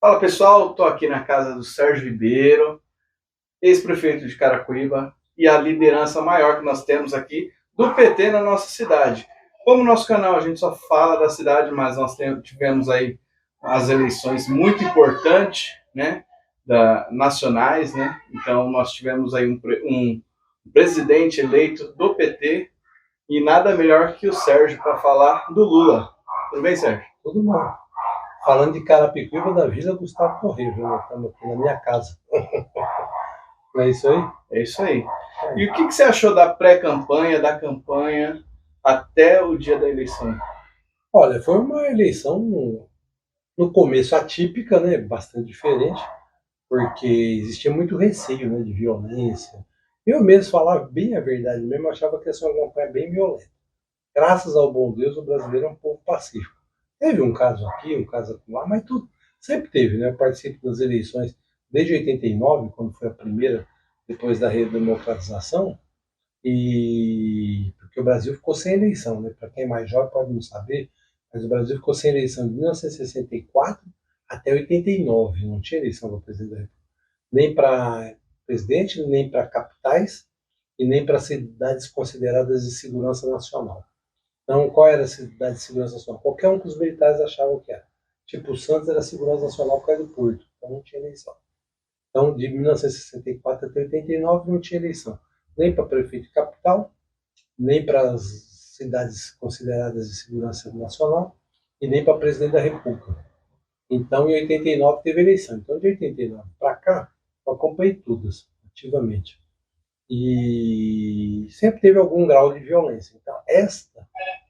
Fala pessoal, estou aqui na casa do Sérgio Ribeiro, ex-prefeito de Carapicuíba e a liderança maior que nós temos aqui do PT na nossa cidade. Como no nosso canal a gente só fala da cidade, mas nós tivemos aí as eleições muito importantes, né, nacionais, né? Então nós tivemos aí um presidente eleito do PT e nada melhor que o Sérgio para falar do Lula. Tudo bem, Sérgio? Tudo bom. Falando de Carapicuíba da Vila Gustavo Correia, viu? Estamos aqui na minha casa. Não é isso aí? É isso aí. E o que você achou da pré-campanha, da campanha, até o dia da eleição? Olha, foi uma eleição no começo atípica, né? Bastante diferente, porque existia muito receio, né? De violência. Eu mesmo falava bem a verdade mesmo, eu achava que ia ser uma campanha bem violenta. Graças ao bom Deus, o brasileiro é um povo pacífico. Teve um caso aqui, um caso lá, mas tudo sempre teve, né? Eu participo das eleições desde 89, quando foi a primeira, depois da redemocratização, e porque o Brasil ficou sem eleição, né? Para quem é mais jovem pode não saber, mas o Brasil ficou sem eleição de 1964 até 89, não tinha eleição para presidente da República, nem para presidente, nem para capitais e nem para cidades consideradas de segurança nacional. Então, qual era a cidade de segurança nacional? Qualquer um que os militares achavam que era. Tipo, o Santos era segurança nacional por causa do Porto, então não tinha eleição. Então, de 1964 até 89 não tinha eleição, nem para prefeito de capital, nem para as cidades consideradas de segurança nacional e nem para presidente da República. Então, em 89 teve eleição. Então, de 89 para cá, eu acompanhei todas, ativamente. E sempre teve algum grau de violência. Então, esta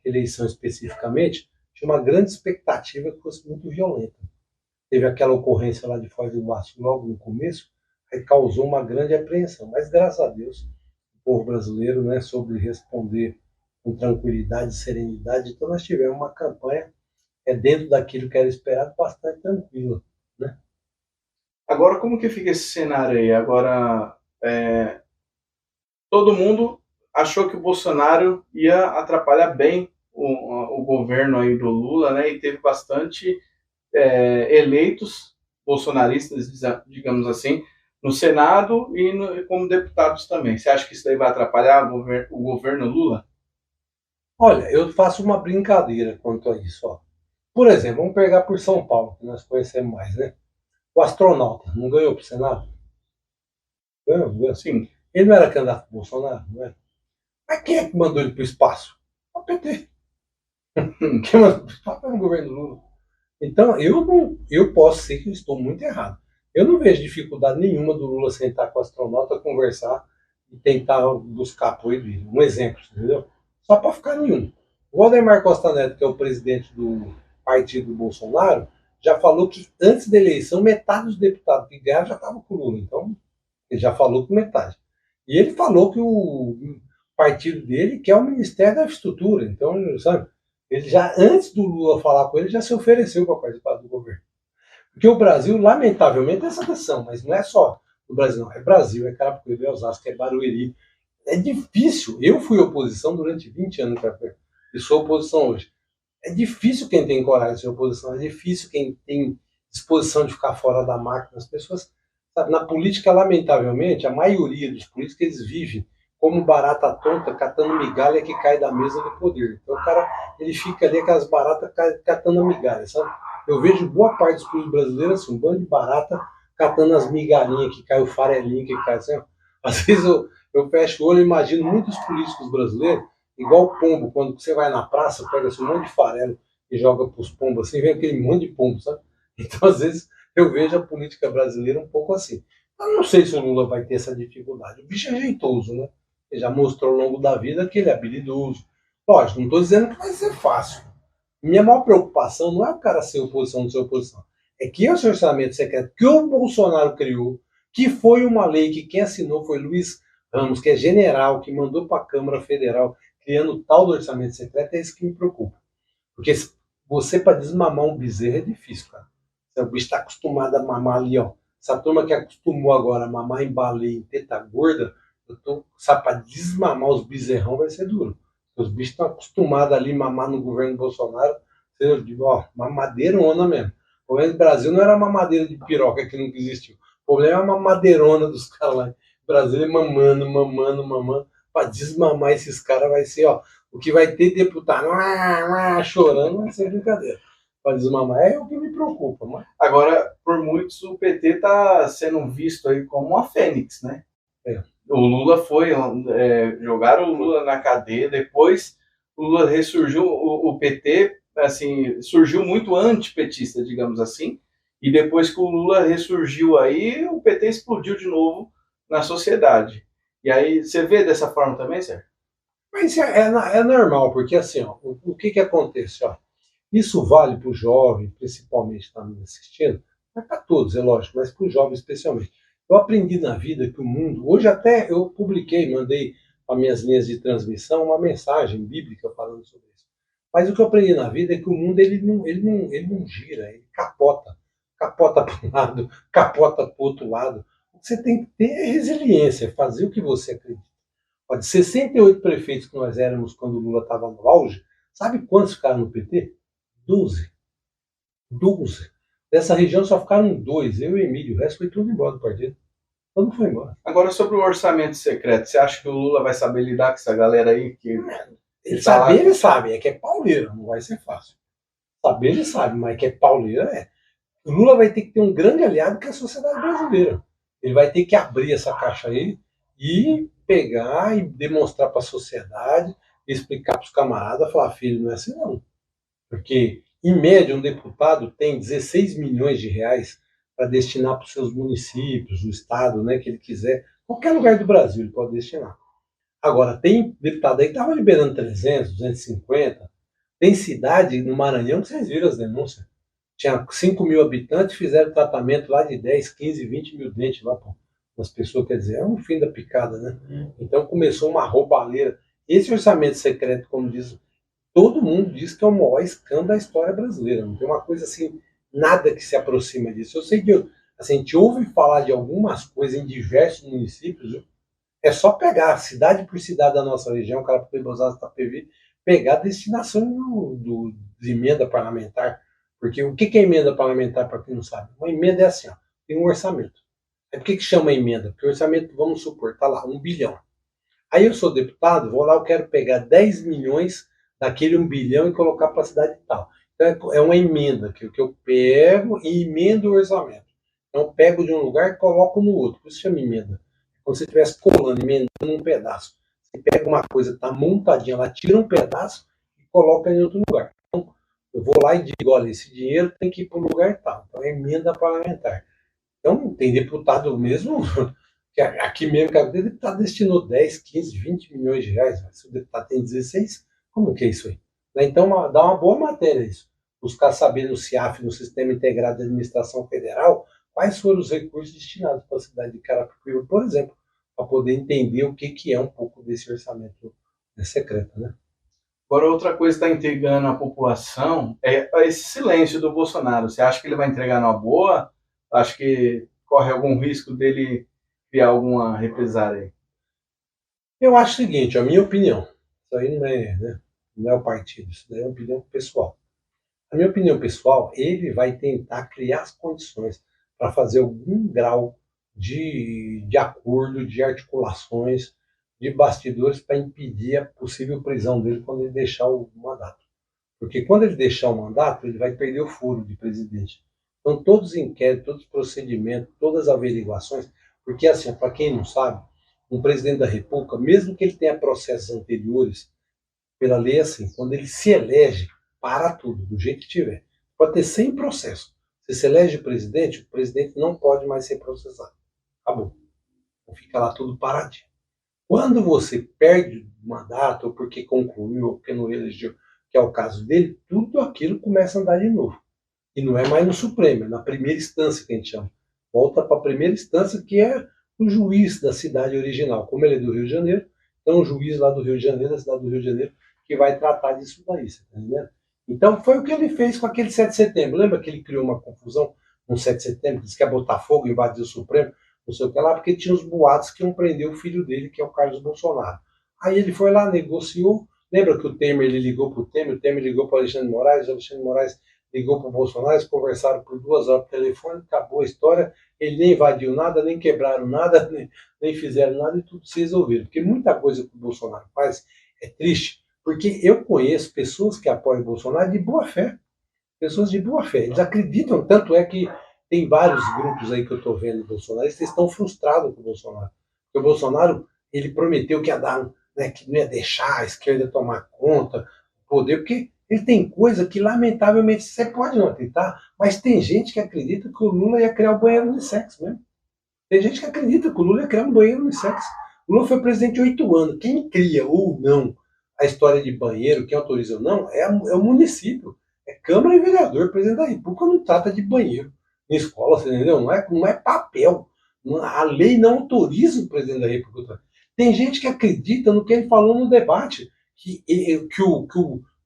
eleição especificamente tinha uma grande expectativa que fosse muito violenta. Teve aquela ocorrência lá de Foz do Iguaçu logo no começo, aí causou uma grande apreensão. Mas, graças a Deus, o povo brasileiro, né, soube responder com tranquilidade e serenidade. Então, nós tivemos uma campanha dentro daquilo que era esperado, bastante tranquila. Né? Agora, como que fica esse cenário aí? Agora, todo mundo achou que o Bolsonaro ia atrapalhar bem o governo aí do Lula, né? E teve bastante eleitos bolsonaristas, digamos assim, no Senado e como deputados também. Você acha que isso daí vai atrapalhar o governo Lula? Olha, eu faço uma brincadeira quanto a isso. Ó. Por exemplo, vamos pegar por São Paulo, que nós conhecemos mais, né? O astronauta não ganhou para o Senado? Ganhou, ganhou. Sim. Ele não era candidato a Bolsonaro, não é? Mas quem é que mandou ele para o espaço? O PT. Quem mandou para o espaço foi o governo Lula. Então, eu não, eu posso ser que eu estou muito errado. Eu não vejo dificuldade nenhuma do Lula sentar com o astronauta, conversar e tentar buscar apoio dele. Um exemplo, entendeu? Só para ficar nenhum. O Valdemar Costa Neto, que é o presidente do partido do Bolsonaro, já falou que antes da eleição, metade dos deputados que ganharam já estavam com o Lula. Então, ele já falou com metade. E ele falou que o partido dele quer o Ministério da Infraestrutura. Então, sabe, ele já, antes do Lula falar com ele, já se ofereceu para participar do governo. Porque o Brasil, lamentavelmente, tem essa questão, mas não é só o Brasil, não. É Brasil, é Carapicuíba, é Osasco, é Barueri. É difícil. Eu fui oposição durante 20 anos, e sou oposição hoje. É difícil quem tem coragem de ser oposição, é difícil quem tem disposição de ficar fora da máquina. As pessoas, sabe, na política, lamentavelmente, a maioria dos políticos eles vivem como barata tonta, catando migalha que cai da mesa do poder. Então o cara ele fica ali com as baratas catando a migalha, sabe? Eu vejo boa parte dos políticos brasileiros assim, um bando de barata catando as migalhinhas que cai, o farelinho que cai. Assim, às vezes eu fecho o olho e imagino muitos políticos brasileiros igual o pombo, quando você vai na praça, pega assim, um monte de farelo e joga para os pombos, assim, vem aquele monte de pombo, sabe? Então, às vezes, eu vejo a política brasileira um pouco assim. Eu não sei se o Lula vai ter essa dificuldade. O bicho é jeitoso, né? Ele já mostrou ao longo da vida que ele é habilidoso. Lógico, não estou dizendo que vai ser fácil. Minha maior preocupação não é o cara ser oposição ou ser oposição. É que esse orçamento secreto que o Bolsonaro criou, que foi uma lei que quem assinou foi Luiz Ramos, que é general, que mandou para a Câmara Federal, criando o tal do orçamento secreto, é isso que me preocupa. Porque você, para desmamar um bezerro, é difícil, cara. O bicho está acostumado a mamar ali, ó. Essa turma que acostumou agora a mamar em baleia, em teta gorda, eu tô, sabe, para desmamar os bezerrão vai ser duro. Os bichos estão acostumados ali a mamar no governo Bolsonaro. Eu digo, ó, mamadeira onda mesmo. O problema do Brasil não era uma mamadeira de piroca que nunca existiu. O problema é uma madeirona dos caras lá. O Brasil é mamando, mamando, mamando. Para desmamar esses caras vai ser, ó. O que vai ter deputado chorando vai ser brincadeira. Para desmamar é o que me preocupa. Mas... Agora, por muitos, o PT está sendo visto aí como uma fênix, né? É. O Lula foi, jogaram o Lula na cadeia, depois o Lula ressurgiu, o PT, assim, surgiu muito antipetista, digamos assim, e depois que o Lula ressurgiu aí, o PT explodiu de novo na sociedade. E aí, você vê dessa forma também, Sérgio? Mas é normal, porque assim, ó, o que acontece? Ó, isso vale para o jovem, principalmente que está me assistindo, mas para todos, é lógico, mas para o jovem especialmente. Eu aprendi na vida que o mundo, hoje até eu publiquei, mandei para minhas linhas de transmissão uma mensagem bíblica falando sobre isso. Mas o que eu aprendi na vida é que o mundo ele não gira, ele capota. Capota para um lado, capota para o outro lado. Você tem que ter resiliência, fazer o que você acredita. De 68 prefeitos que nós éramos quando o Lula estava no auge, sabe quantos ficaram no PT? 12. 12. Dessa região só ficaram 2, eu e Emílio. O resto foi tudo embora do partido. Todo foi embora. Agora, sobre o orçamento secreto, você acha que o Lula vai saber lidar com essa galera aí? Ele sabe, é que é pauleira, não vai ser fácil. Saber ele sabe, mas que é pauleira é. O Lula vai ter que ter um grande aliado que é a sociedade brasileira. Ele vai ter que abrir essa caixa aí e pegar e demonstrar para a sociedade, explicar para os camaradas, falar, filho, não é assim não. Porque, em média, um deputado tem 16 milhões de reais para destinar para os seus municípios, o estado, né, que ele quiser. Qualquer lugar do Brasil ele pode destinar. Agora, tem deputado aí que estava liberando 300, 250. Tem cidade no Maranhão que vocês viram as denúncias. Tinha 5 mil habitantes, fizeram tratamento lá de 10, 15, 20 mil dentes lá para as pessoas. Quer dizer, é um fim da picada, né? Então começou uma roubalheira. Esse orçamento secreto, como diz, todo mundo diz que é o maior escândalo da história brasileira. Não tem uma coisa assim, nada que se aproxima disso. Eu sei que assim, a gente ouve falar de algumas coisas em diversos municípios, viu? É só pegar cidade por cidade da nossa região, Carapicuíba, Itapevi, pegar a destinação de emenda parlamentar. Porque o que é emenda parlamentar, para quem não sabe? Uma emenda é assim, ó, tem um orçamento. Por que chama emenda? Porque o orçamento, vamos supor, está lá, 1 bilhão. Aí eu sou deputado, vou lá, eu quero pegar 10 milhões daquele 1 bilhão e colocar para a cidade tal. Então é uma emenda, que eu pego e emendo o orçamento. Então eu pego de um lugar e coloco no outro. Por isso chama emenda. Como se você estivesse colando, emendando um pedaço. Você pega uma coisa que está montadinha lá, tira um pedaço e coloca em outro lugar. Então, eu vou lá e digo, olha, esse dinheiro tem que ir para o lugar tal. Então é emenda parlamentar. Então tem deputado mesmo, que aqui mesmo, que o deputado destinou 10, 15, 20 milhões de reais. Se o deputado tem 16, como que é isso aí? Então dá uma boa matéria isso. Buscar saber no CIAF, no Sistema Integrado de Administração Federal, quais foram os recursos destinados para a cidade de Carapicuíba, por exemplo, para poder entender o que é um pouco desse orçamento secreto, né? Agora, outra coisa que está intrigando a população é esse silêncio do Bolsonaro. Você acha que ele vai entregar numa boa? Acho que corre algum risco dele criar alguma represária aí? Eu acho o seguinte, a minha opinião, isso aí não é, né, não é o partido, isso daí é uma opinião pessoal. A minha opinião pessoal, ele vai tentar criar as condições para fazer algum grau de acordo, de articulações, de bastidores para impedir a possível prisão dele quando ele deixar o mandato. Porque quando ele deixar o mandato, ele vai perder o foro de presidente. Então, todos os inquéritos, todos os procedimentos, todas as averiguações, porque, assim, para quem não sabe, um presidente da República, mesmo que ele tenha processos anteriores, pela lei, assim, quando ele se elege, para tudo, do jeito que tiver. Pode ter 100 processos. Se elege o presidente não pode mais ser processado. Acabou. Então fica lá tudo paradinho. Quando você perde o mandato, ou porque concluiu, ou porque não elegeu, que é o caso dele, tudo aquilo começa a andar de novo. E não é mais no Supremo, é na primeira instância que a gente chama. Volta para a primeira instância, que é o juiz da cidade original. Como ele é do Rio de Janeiro, então o juiz lá do Rio de Janeiro, da cidade do Rio de Janeiro, que vai tratar disso daí, você tá entendendo? Então foi o que ele fez com aquele 7 de setembro. Lembra que ele criou uma confusão no 7 de setembro, disse que ia botar fogo, invadir o Supremo, não sei o que lá, porque tinha os boatos que iam prender o filho dele, que é o Carlos Bolsonaro. Aí ele foi lá, negociou. Lembra que o Temer ele ligou para o Temer ligou para o Alexandre de Moraes ligou para o Bolsonaro, eles conversaram por 2 horas por telefone, acabou a história, ele nem invadiu nada, nem quebraram nada, nem fizeram nada e tudo se resolveram. Porque muita coisa que o Bolsonaro faz é triste, porque eu conheço pessoas que apoiam o Bolsonaro de boa fé. Pessoas de boa fé. Eles acreditam, tanto é que tem vários grupos aí que eu estou vendo bolsonaristas, eles estão frustrados com o Bolsonaro. Porque o Bolsonaro, ele prometeu que ia dar, né, que não ia deixar a esquerda tomar conta, poder, porque ele tem coisa que, lamentavelmente, você pode não acreditar, mas tem gente que acredita que o Lula ia criar o banheiro unissex mesmo. Tem gente que acredita que o Lula ia criar um banheiro unissex. O Lula foi presidente 8 anos. Quem cria ou não a história de banheiro, quem autoriza ou não, é o município. É Câmara e vereador. O presidente da República não trata de banheiro em escola, você entendeu? Não é papel. A lei não autoriza o presidente da República. Tem gente que acredita no que ele falou no debate, que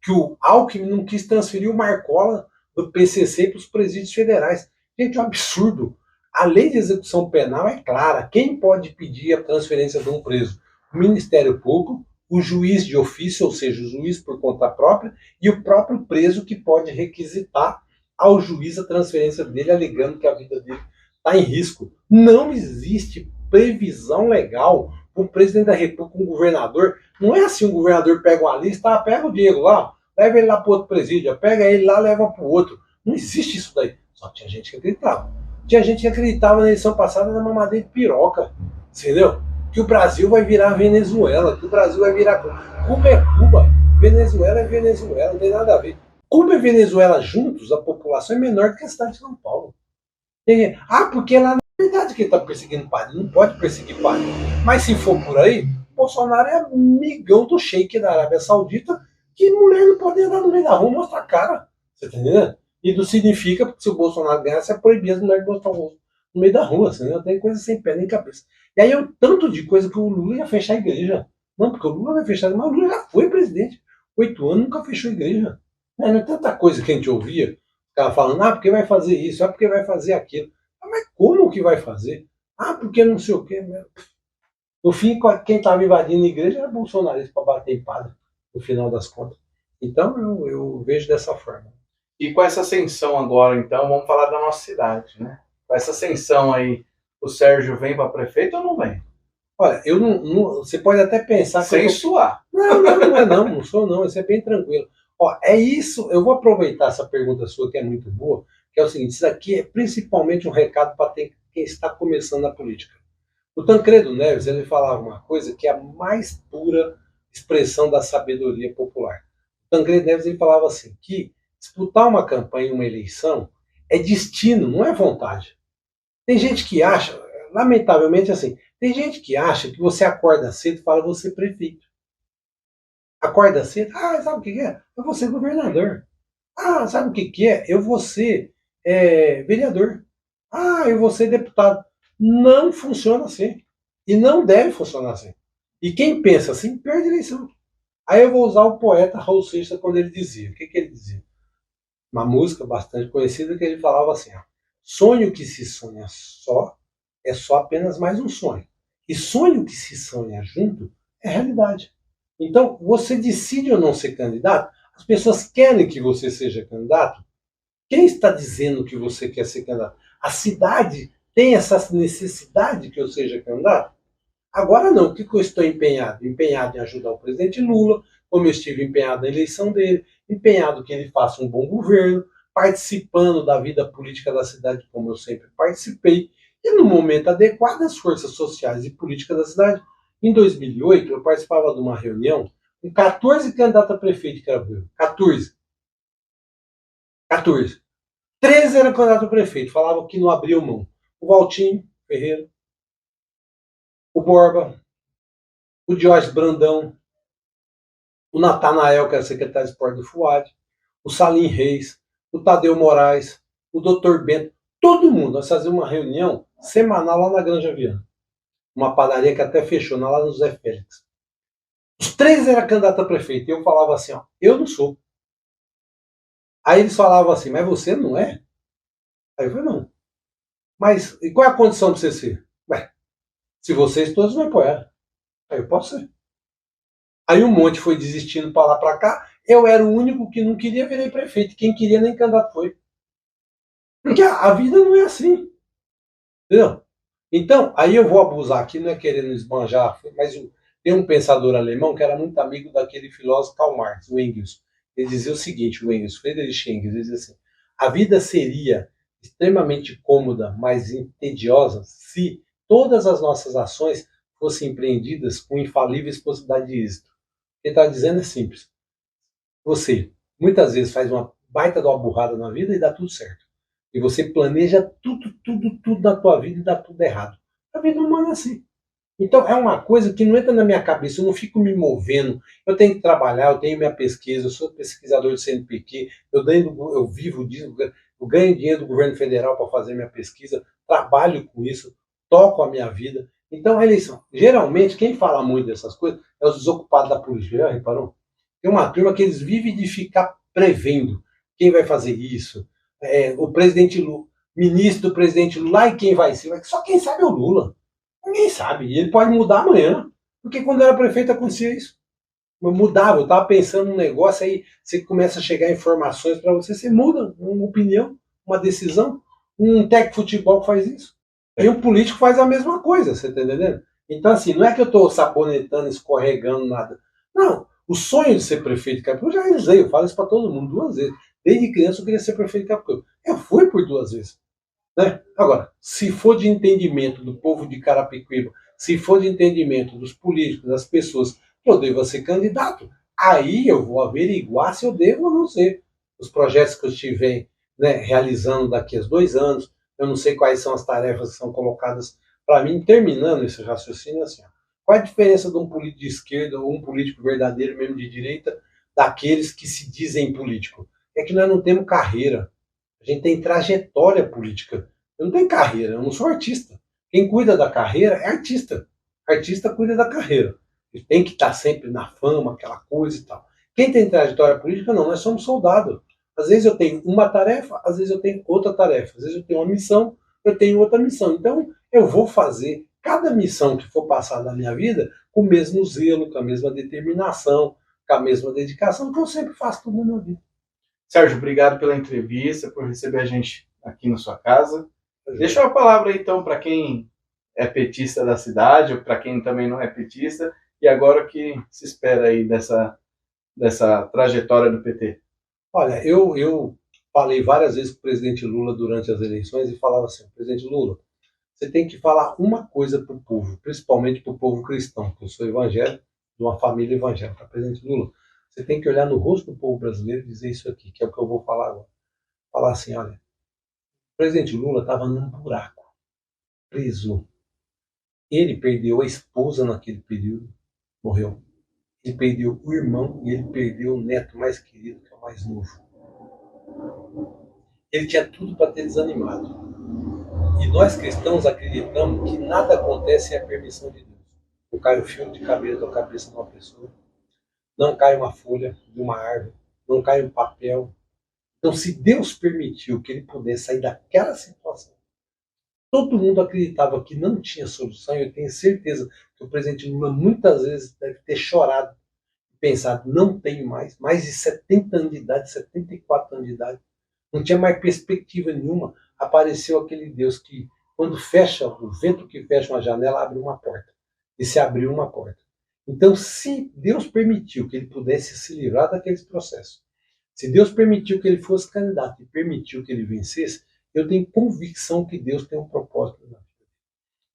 o Alckmin não quis transferir o Marcola do PCC para os presídios federais. Gente, é um absurdo. A lei de execução penal é clara. Quem pode pedir a transferência de um preso? O Ministério Público, o juiz de ofício, ou seja, o juiz por conta própria, e o próprio preso que pode requisitar ao juiz a transferência dele, alegando que a vida dele está em risco. Não existe previsão legal para o presidente da República, um governador. Não é assim, um governador pega uma lista, pega o Diego lá, leva ele lá para outro presídio, pega ele lá, leva para o outro. Não existe isso daí. Só tinha gente que acreditava. Tinha gente que acreditava na eleição passada na mamadeira de piroca, entendeu? Que o Brasil vai virar Venezuela, que o Brasil vai virar Cuba é Cuba, Venezuela é Venezuela, não tem nada a ver. Cuba e Venezuela juntos, a população é menor do que a cidade de São Paulo. Porque lá na verdade que ele está perseguindo padre, não pode perseguir padre. Mas se for por aí, Bolsonaro é amigão do sheik da Arábia Saudita, que mulher não pode andar no meio da rua e mostrar a cara. Você tá entendendo? E não significa que se o Bolsonaro ganhasse, é proibir as mulheres de mostrar o rosto no meio da rua, assim, tem coisa sem pé nem cabeça. E aí o tanto de coisa que o Lula ia fechar a igreja. Não, porque o Lula vai fechar, mas o Lula já foi presidente. 8 anos nunca fechou a igreja. Não é tanta coisa que a gente ouvia, ficava falando, porque vai fazer isso, porque vai fazer aquilo. Mas como que vai fazer? Porque não sei o quê. No fim, quem estava invadindo a igreja era bolsonarista para bater em padre, no final das contas. Então eu vejo dessa forma. E com essa ascensão agora, então, vamos falar da nossa cidade, né? Com essa ascensão aí, o Sérgio vem para prefeito ou não vem? Olha, eu não, você pode até pensar que sem suar. Não sou não, isso é bem tranquilo. É isso, eu vou aproveitar essa pergunta sua que é muito boa, que é o seguinte, isso aqui é principalmente um recado para quem está começando na política. O Tancredo Neves, ele falava uma coisa que é a mais pura expressão da sabedoria popular. O Tancredo Neves, ele falava assim, que disputar uma campanha, uma eleição, é destino, não é vontade. Tem gente que acha, lamentavelmente assim, tem gente que acha que você acorda cedo e fala, vou ser prefeito. Acorda cedo, sabe o que é? Eu vou ser governador. Sabe o que é? Eu vou ser vereador. Eu vou ser deputado. Não funciona assim. E não deve funcionar assim. E quem pensa assim, perde a eleição. Aí eu vou usar o poeta Raul Seixas quando ele dizia. O que ele dizia? Uma música bastante conhecida que ele falava assim, sonho que se sonha só é só apenas mais um sonho. E sonho que se sonha junto é realidade. Então, você decide ou não ser candidato, as pessoas querem que você seja candidato. Quem está dizendo que você quer ser candidato? A cidade tem essa necessidade que eu seja candidato? Agora não, o que eu estou empenhado? Empenhado em ajudar o presidente Lula, como eu estive empenhado na eleição dele, empenhado que ele faça um bom governo, participando da vida política da cidade, como eu sempre participei, e no momento adequado as forças sociais e políticas da cidade. Em 2008, eu participava de uma reunião com 14 candidatos a prefeito de Carapicuíba. 14. 13 eram candidatos a prefeito, falavam que não abriam mão. O Valtinho Ferreira, o Borba, o Diógenes Brandão, o Natanael, que era secretário de esporte do FUAD, o Salim Reis, o Tadeu Moraes, o Dr. Bento, todo mundo. Nós fazíamos uma reunião semanal lá na Granja Viana. Uma padaria que até fechou, lá no Zé Félix. Os 3 eram candidatos a prefeito. E eu falava assim, eu não sou. Aí eles falavam assim, mas você não é? Aí eu falei, não. Mas e qual é a condição para você ser? Se vocês todos me apoiarem, aí eu posso ser. Aí um monte foi desistindo para lá para cá, Eu era o único que não queria, virei prefeito. Quem queria nem candidato foi. Porque a vida não é assim. Entendeu? Então, aí eu vou abusar aqui, não é querendo esbanjar, mas tem um pensador alemão que era muito amigo daquele filósofo Karl Marx, o Engels. Ele dizia o seguinte, o Engels, Friedrich Engels, ele dizia assim, a vida seria extremamente cômoda, mas tediosa, se todas as nossas ações fossem empreendidas com infalíveis possibilidades de êxito. Ele está dizendo é simples. Você, muitas vezes, faz uma baita de uma burrada na vida e dá tudo certo. E você planeja tudo na tua vida e dá tudo errado. A vida humana é assim. Então é uma coisa que não entra na minha cabeça, eu não fico me movendo, eu tenho que trabalhar, eu tenho minha pesquisa, eu sou pesquisador do CNPq, eu vivo disso, eu ganho dinheiro do governo federal para fazer minha pesquisa, trabalho com isso, toco a minha vida. Então a eleição, geralmente quem fala muito dessas coisas é os desocupados da política, já reparou? Tem uma turma que eles vivem de ficar prevendo quem vai fazer isso, o presidente Lula, ministro do presidente Lula, e quem vai ser, só quem sabe é o Lula. Ninguém sabe. E ele pode mudar amanhã. Porque quando era prefeito acontecia isso. Eu mudava, eu estava pensando num negócio, aí você começa a chegar informações para você, você muda uma opinião, uma decisão. Um técnico de futebol faz isso. E um político faz a mesma coisa, você está entendendo? Então, assim, não é que eu estou sabonetando, escorregando, nada. Não. O sonho de ser prefeito de Carapicuíba, eu já realizei, eu falo isso para todo mundo 2 vezes. Desde criança eu queria ser prefeito de Carapicuíba. Eu fui por 2 vezes. Né? Agora, se for de entendimento do povo de Carapicuíba, se for de entendimento dos políticos, das pessoas, que eu devo ser candidato, aí eu vou averiguar se eu devo ou não ser. Os projetos que eu estiver, né, realizando daqui a 2 anos, eu não sei quais são as tarefas que são colocadas para mim, terminando esse raciocínio assim. Ó. Qual é a diferença de um político de esquerda ou um político verdadeiro, mesmo de direita, daqueles que se dizem político? É que nós não temos carreira. A gente tem trajetória política. Eu não tenho carreira, eu não sou artista. Quem cuida da carreira é artista. Artista cuida da carreira. Ele tem que estar sempre na fama, aquela coisa e tal. Quem tem trajetória política, não, nós somos soldados. Às vezes eu tenho uma tarefa, às vezes eu tenho outra tarefa. Às vezes eu tenho uma missão, eu tenho outra missão. Então, eu vou fazer cada missão que for passar na minha vida com o mesmo zelo, com a mesma determinação, com a mesma dedicação que eu sempre faço tudo na minha vida. Sérgio, obrigado pela entrevista, por receber a gente aqui na sua casa. Deixa uma palavra aí, então, para quem é petista da cidade, ou para quem também não é petista, e agora o que se espera aí dessa trajetória do PT? Olha, eu falei várias vezes com o presidente Lula durante as eleições e falava assim, presidente Lula, você tem que falar uma coisa para o povo, principalmente para o povo cristão, porque eu sou evangélico, de uma família evangélica. Presidente Lula, você tem que olhar no rosto do povo brasileiro e dizer isso aqui, que é o que eu vou falar agora. Falar assim, olha, o presidente Lula estava num buraco, preso. Ele perdeu a esposa naquele período, morreu. Ele perdeu o irmão e ele perdeu o neto mais querido, que é o mais novo. Ele tinha tudo para ter desanimado. E nós cristãos acreditamos que nada acontece sem a permissão de Deus. Não cai o fio de cabelo da cabeça de uma pessoa, não cai uma folha de uma árvore, não cai um papel. Então, se Deus permitiu que ele pudesse sair daquela situação, todo mundo acreditava que não tinha solução, e eu tenho certeza que o presidente Lula muitas vezes deve ter chorado e pensado, não tenho mais de 70 anos de idade, 74 anos de idade, não tinha mais perspectiva nenhuma. Apareceu aquele Deus que, quando fecha, o vento que fecha uma janela, abre uma porta. E se abriu uma porta. Então, se Deus permitiu que ele pudesse se livrar daqueles processos, se Deus permitiu que ele fosse candidato e permitiu que ele vencesse, eu tenho convicção que Deus tem um propósito na vida.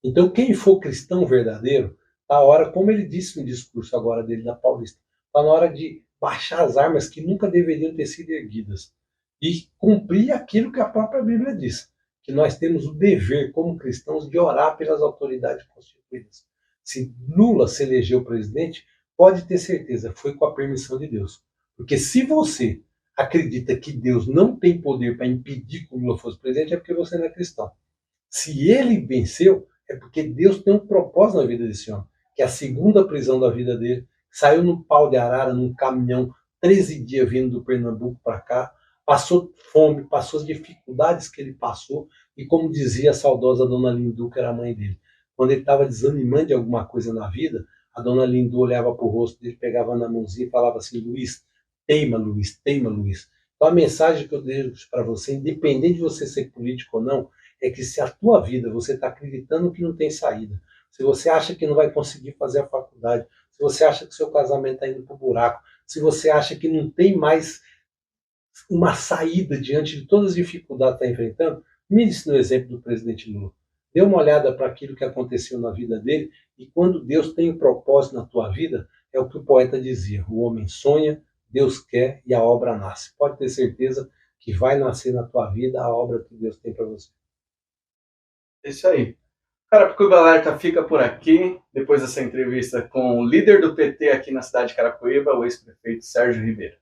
Então, quem for cristão verdadeiro, está na hora, como ele disse no discurso agora dele da Paulista, está na hora de baixar as armas que nunca deveriam ter sido erguidas e cumprir aquilo que a própria Bíblia diz, que nós temos o dever, como cristãos, de orar pelas autoridades constituídas. Se Lula se elegeu presidente, pode ter certeza, foi com a permissão de Deus. Porque se você acredita que Deus não tem poder para impedir que o Lula fosse presidente, é porque você não é cristão. Se ele venceu, é porque Deus tem um propósito na vida desse homem, que é a segunda prisão da vida dele, saiu no pau de arara, num caminhão, 13 dias vindo do Pernambuco para cá, passou fome, passou as dificuldades que ele passou, e como dizia a saudosa Dona Lindu, que era a mãe dele, quando ele estava desanimando de alguma coisa na vida, a Dona Lindu olhava para o rosto dele, pegava na mãozinha e falava assim, Luiz, teima, Luiz, teima, Luiz. Então a mensagem que eu deixo para você, independente de você ser político ou não, é que se a tua vida você está acreditando que não tem saída, se você acha que não vai conseguir fazer a faculdade, se você acha que seu casamento está indo para o buraco, se você acha que não tem mais uma saída diante de todas as dificuldades que está enfrentando, mire-se no exemplo do presidente Lula. Dê uma olhada para aquilo que aconteceu na vida dele, e quando Deus tem um propósito na tua vida, é o que o poeta dizia: o homem sonha, Deus quer e a obra nasce. Pode ter certeza que vai nascer na tua vida a obra que Deus tem para você. É isso aí. Carapicuíba Alerta fica por aqui, depois dessa entrevista com o líder do PT aqui na cidade de Carapicuíba, o ex-prefeito Sérgio Ribeiro.